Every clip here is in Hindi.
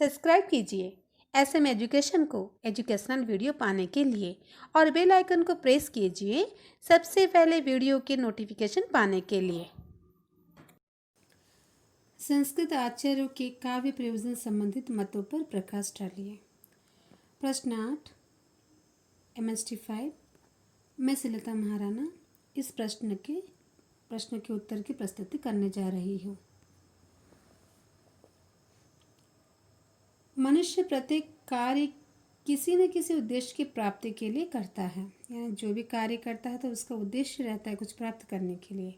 सब्सक्राइब कीजिए एसएम एजुकेशन को एजुकेशनल वीडियो पाने के लिए और बेल आइकन को प्रेस कीजिए सबसे पहले वीडियो के नोटिफिकेशन पाने के लिए। संस्कृत आचार्यों के काव्य प्रयोजन संबंधित मतों पर प्रकाश डालिए। प्रश्न 8 MST 5। मैं श्रीलता महाराणा इस प्रश्न के उत्तर की प्रस्तुति करने जा रही हूँ। मनुष्य प्रत्येक कार्य किसी न किसी उद्देश्य की प्राप्ति के लिए करता है, यानी जो भी कार्य करता है तो उसका उद्देश्य रहता है कुछ प्राप्त करने के लिए।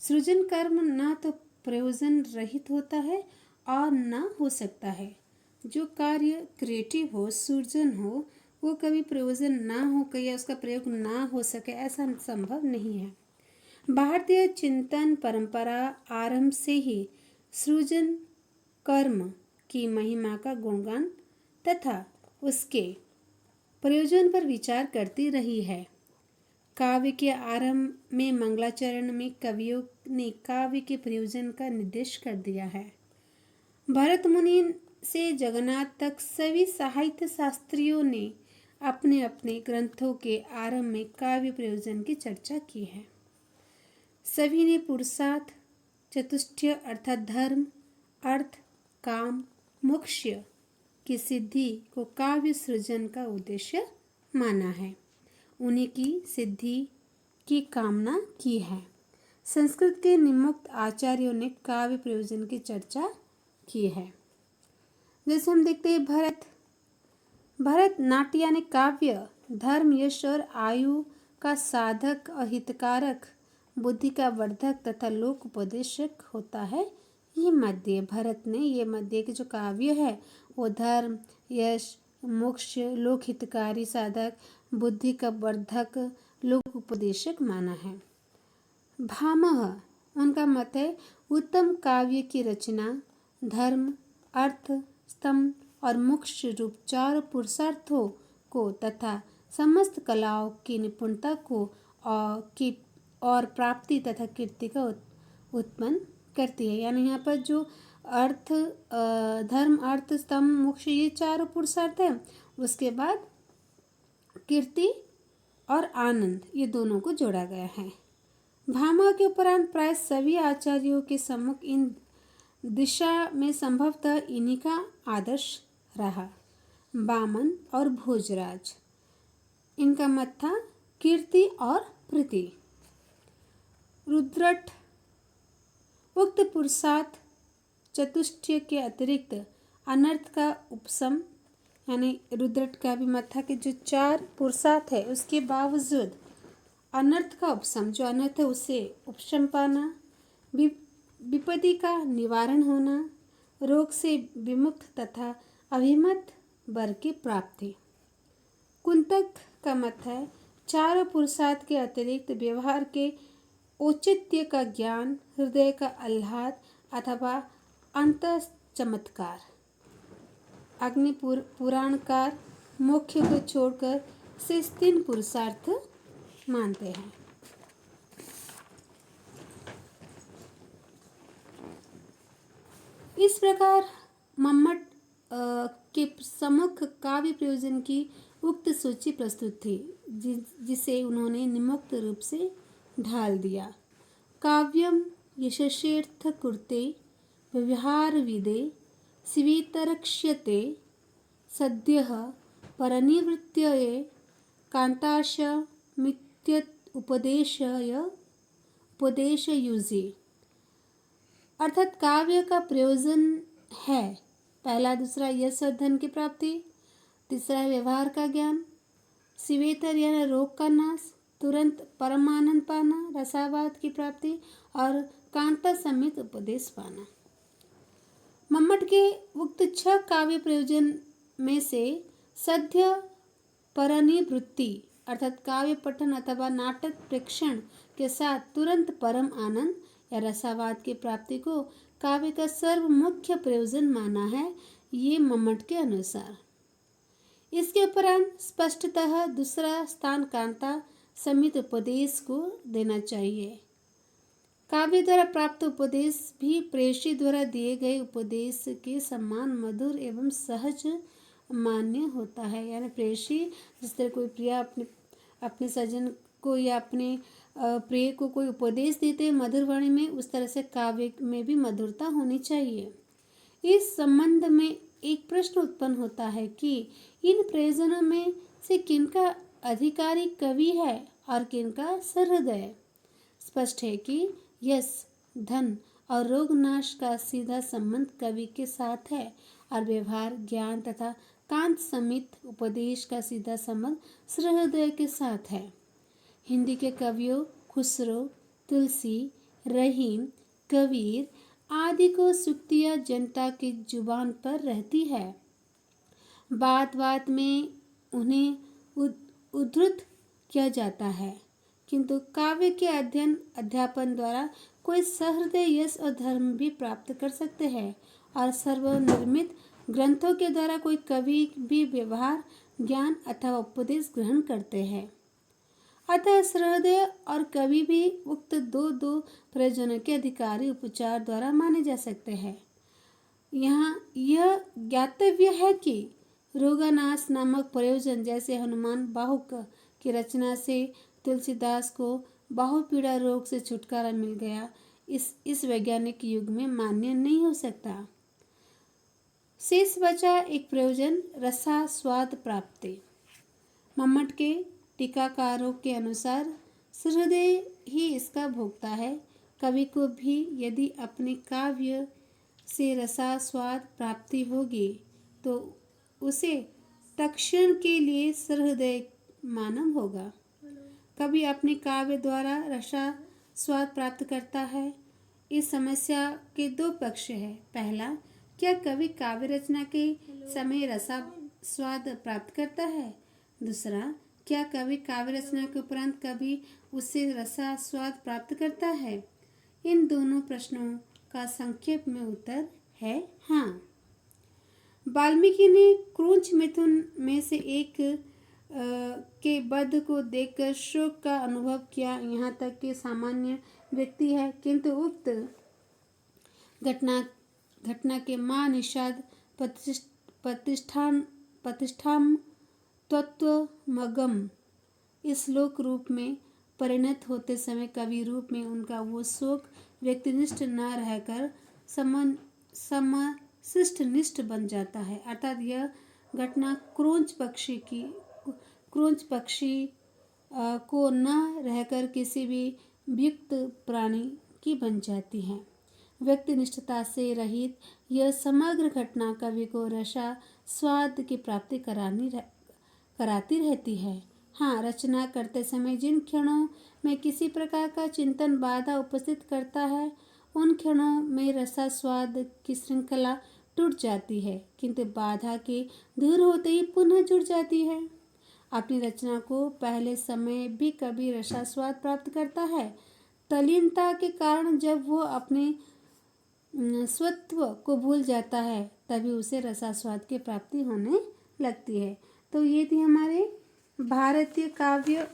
सृजन कर्म ना तो प्रयोजन रहित होता है और ना हो सकता है। जो कार्य क्रिएटिव हो, सृजन हो, वो कभी प्रयोजन ना हो या उसका प्रयोग ना हो सके, ऐसा संभव नहीं है। भारतीय चिंतन परंपरा आरंभ से ही सृजन कर्म की महिमा का गुणगान तथा उसके प्रयोजन पर विचार करती रही है। काव्य के आरंभ में मंगलाचरण में कवियों ने काव्य के प्रयोजन का निर्देश कर दिया है। भरत मुनि से जगन्नाथ तक सभी साहित्य शास्त्रियों ने अपने अपने ग्रंथों के आरंभ में काव्य प्रयोजन की चर्चा की है। सभी ने पुरुषार्थ, चतुष्टय अर्थात धर्म, अर्थ, काम, मोक्ष की सिद्धि को काव्य सृजन का उद्देश्य माना है, उन्हीं की सिद्धि की कामना की है। संस्कृत के निम्नोक्त आचार्यों ने काव्य प्रयोजन की चर्चा की है। जैसे हम देखते हैं भरत नाट्य यानी काव्य धर्म, यश और आयु का साधक और हितकारक, बुद्धि का वर्धक तथा लोक उपदेशक होता है। ये मध्य भरत ने ये मध्य के जो काव्य है वो धर्म, यश, मोक्ष, लोक हितकारी साधक, बुद्धि का वर्धक, लोक उपदेशक माना है। भामह उनका मत है उत्तम काव्य की रचना धर्म, अर्थ, स्तंभ और मोक्ष रूप चार पुरुषार्थों को तथा समस्त कलाओं की निपुणता को और प्राप्ति तथा कीर्ति का उत्पन्न करती है। यानी यहाँ पर जो अर्थ, धर्म, अर्थ, स्तंभ, मोक्ष ये चारों पुरुषार्थ है, उसके बाद कीर्ति और आनंद ये दोनों को जोड़ा गया है। भामा के उपरांत प्राय सभी आचार्यों के सम्मुख इन दिशा में संभवतः इन्हीं का आदर्श रहा। वामन और भोजराज इनका मत था कीर्ति और प्रीति। रुद्रट उक्त पुरुषार्थ चतुष्टय के अतिरिक्त अनर्थ का उपशम, यानी रुद्रट का भी मत था कि जो चार पुरुषार्थ है उसके बावजूद अनर्थ का उपशम, जो अनर्थ है उसे उपशम पाना, विपत्ति का निवारण होना, रोग से विमुक्त तथा अभिमत वर की प्राप्ति। कुंतक का मत है चारों पुरुषार्थ के अतिरिक्त व्यवहार के औचित्य का ज्ञान, हृदय का आह्लाद अथवा अंतः चमत्कार। अग्नि पुराणकार मोक्ष को छोड़कर से तीन पुरुषार्थ मानते हैं। इस प्रकार मम्मट के सम्मुख काव्य प्रयोजन की उक्त सूची प्रस्तुत थी, जिसे उन्होंने निम्नोक्त रूप से ढाल दिया। काव्यम यशस्यर्थ कुरुते व्यवहार विदे शिवीतरक्ष्यते सद्यः परनिवृत्तये कांताशमित्यत उपदेशयुजे। अर्थात काव्य का प्रयोजन है पहला, दूसरा यश और धन की प्राप्ति, तीसरा व्यवहार का ज्ञान, शिवेतर यानी रोग का नाश, तुरंत परमानंद पाना, रसावाद की प्राप्ति और कांता समेत उपदेश पाना। मम्मट के उक्त 6 काव्य प्रयोजन में से सद्य परनिवृत्ति अर्थात काव्य पठन अथवा नाटक प्रेक्षण के साथ तुरंत परम आनंद या रसावाद की प्राप्ति को काव्य का सर्व मुख्य प्रयोजन माना है, ये मम्मट के अनुसार। इसके उपरांत स्पष्टतः दूसरा स्थान कांता समित उपदेश को देना चाहिए। काव्य द्वारा प्राप्त उपदेश भी प्रेषी द्वारा दिए गए उपदेश के समान मधुर एवं सहज मान्य होता है। यानी प्रेषी जिस तरह कोई प्रिया अपने अपने सज्जन को या अपने प्रिय को कोई उपदेश देते हैं मधुर वाणी में, उस तरह से काव्य में भी मधुरता होनी चाहिए। इस संबंध में एक प्रश्न उत्पन्न होता है कि इन प्रयोजनों में से किनका अधिकारी कवि है और किनका सहृदय। स्पष्ट है कि यश, धन और रोग नाश का सीधा संबंध कवि के साथ है और व्यवहार, ज्ञान तथा कांत समित उपदेश का सीधा संबंध सहृदय के साथ है। हिंदी के कवियों खुसरो, तुलसी, रहीम, कबीर आदि को सूक्तियाँ जनता की जुबान पर रहती है। बात बात में उन्हें उद्धृत किया जाता है, किंतु काव्य के अध्ययन अध्यापन द्वारा कोई सहृदय यश और धर्म भी प्राप्त कर सकते हैं और सर्वनिर्मित ग्रंथों के द्वारा कोई कवि भी व्यवहार, ज्ञान अथवा उपदेश ग्रहण करते हैं। अतः सहृदय और कवि भी उक्त दो प्रयोजनों के अधिकारी उपचार द्वारा माने जा सकते हैं। यहाँ यह ज्ञातव्य है कि रोगानाश नामक प्रयोजन जैसे हनुमान बाहुक की रचना से तुलसीदास को बाहुपीड़ा रोग से छुटकारा मिल गया, इस वैज्ञानिक युग में मान्य नहीं हो सकता। शेष बचा एक प्रयोजन रसास्वाद प्राप्ति। मम्मट के टीकाकारों के अनुसार सहृदय ही इसका भोक्ता है। कवि को भी यदि अपने काव्य से रसास्वाद प्राप्ति होगी तो उसे तत्क्षण के लिए सहृदय मानव होगा। कवि अपने काव्य द्वारा रसास्वाद प्राप्त करता है। इस समस्या के दो पक्ष हैं। पहला, क्या कवि काव्य रचना के समय रसास्वाद प्राप्त करता है? दूसरा, क्या कवि काव्य रचना के उपरांत कभी उससे रसास्वाद प्राप्त करता है? इन दोनों प्रश्नों का संक्षेप में उत्तर है हाँ। वाल्मीकि ने क्रोंच मिथुन में से एक के वध को देखकर शोक का अनुभव किया। यहाँ तक कि सामान्य व्यक्ति है, किंतु उक्त घटना के मां निषाद प्रतिष्ठाम तत्वमगम इस लोक रूप में परिणत होते समय कवि रूप में उनका वो शोक व्यक्तिनिष्ठ न रहकर समशिष्टनिष्ठ बन जाता है। अर्थात यह घटना क्रोंच पक्षी को न रहकर किसी भी वियुक्त प्राणी की बन जाती है। व्यक्तिनिष्ठता से रहित यह समग्र घटना कवि को रसा स्वाद की प्राप्ति कराती रहती है। हाँ, रचना करते समय जिन क्षणों में किसी प्रकार का चिंतन बाधा उपस्थित करता है, उन क्षणों में रसास्वाद की श्रृंखला टूट जाती है, किंतु बाधा के दूर होते ही पुनः जुड़ जाती है। अपनी रचना को पहले समय भी कभी रसास्वाद प्राप्त करता है। तल्लीनता के कारण जब वो अपने स्वत्व को भूल जाता है, तभी उसे रसास्वाद की प्राप्ति होने लगती है। तो ये थी हमारे भारतीय काव्य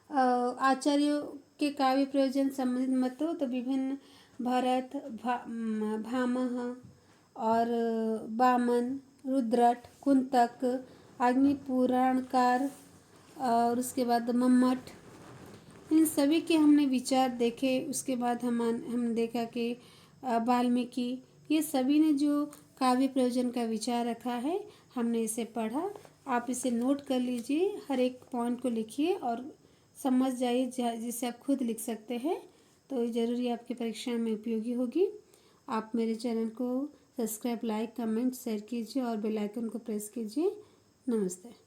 आचार्यों के काव्य प्रयोजन संबंधित मतों। तो विभिन्न भरत, भामह और वामन, रुद्रट, कुंतक, अग्निपुराणकार और उसके बाद मम्मट, इन सभी के हमने विचार देखे। उसके बाद हम देखा कि वाल्मीकि, ये सभी ने जो काव्य प्रयोजन का विचार रखा है, हमने इसे पढ़ा। आप इसे नोट कर लीजिए, हर एक पॉइंट को लिखिए और समझ जाइए, जिससे आप खुद लिख सकते हैं। तो ये ज़रूरी आपकी परीक्षा में उपयोगी होगी। आप मेरे चैनल को सब्सक्राइब, लाइक, कमेंट, शेयर कीजिए और बेल आइकन को प्रेस कीजिए। नमस्ते।